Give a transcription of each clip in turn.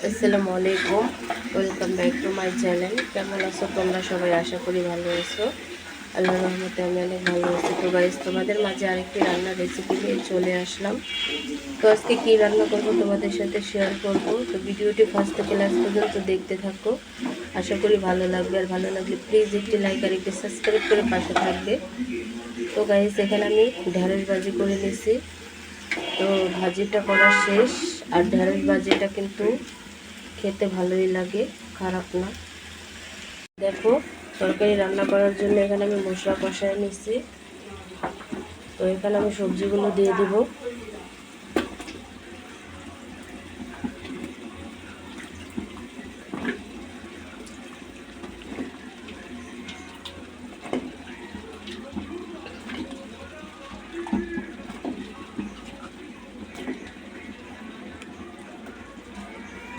আসসালামু আলাইকুম, welcome back to my channel. কেমন আছো তোমরা সবাই? আশা করি ভালো আছো। আল্লাহর রহমতে আমি অনেক ভালো আছি। তো গাইস, তোমাদের মাঝে আরেকটি রান্নার রেসিপি নিয়ে চলে আসলাম। তো আজকে কী রান্না করবো তোমাদের সাথে শেয়ার করব। তো ভিডিওটি ফার্স্ট থেকে লাস্ট পর্যন্ত দেখতে থাকো, আশা করি ভালো লাগবে। আর ভালো লাগলে প্লিজ একটি লাইক আর একটি সাবস্ক্রাইব করে পাশে থাকবে। তো গাইস, এখানে আমি ঢেঁড়স ভাজি করে নিয়েছি। তো ভাজিটা করা শেষ। আর ঢেঁড়স ভাজিটা কিন্তু খেতে ভালোই লাগে, খারাপ না। দেখো, তরকারি রান্না করার জন্য এখানে আমি মশলা কষায় নিচ্ছি। তো এখানে আমি সবজিগুলো দিয়ে দিব।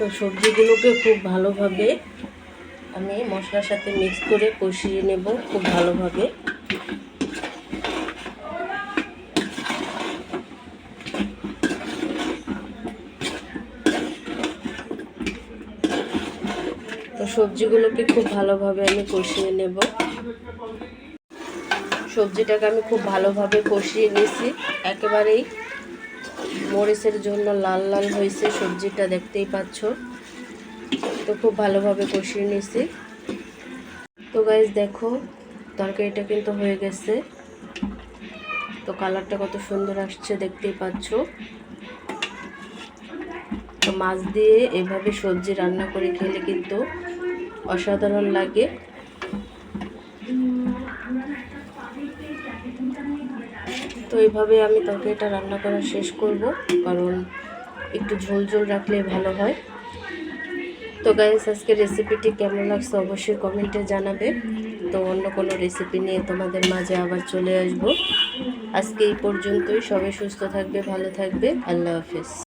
তো সবজিগুলোকে খুব ভালোভাবে আমি মশলার সাথে মিক্স করে কষিয়ে নেব খুব ভালোভাবে। তো সবজিগুলোকে খুব ভালোভাবে আমি কষিয়ে নেব। সবজিটাকে আমি খুব ভালোভাবে কষিয়ে নিয়েছি, একেবারেই মরিচের জন্য লাল লাল হয়েছে সবজিটা, দেখতেই পাচ্ছ। তো খুব ভালোভাবে কষিয়ে নিয়েছি। তো গাইস দেখো, তরকারিটা কিন্তু হয়ে গেছে। তো কালারটা কত সুন্দর আসছে, দেখতেই পাচ্ছ। তো মাছ দিয়ে এভাবে সবজি রান্না করে খেলে কিন্তু অসাধারণ লাগে। তো এইভাবে আমি তরকারিটা রান্না করা শেষ করব, কারণ একটু ঝোল ঝোল রাখলে ভালো হয়। তো গাইস, আজকে রেসিপিটি কেমন লাগছে অবশ্যই কমেন্টে জানাবে। তো অন্য কোনো রেসিপি নিয়ে তোমাদের মাঝে আবার চলে আসব। আজকে এই পর্যন্তই। সবাই সুস্থ থাকবে, ভালো থাকবে। আল্লাহ হাফেজ।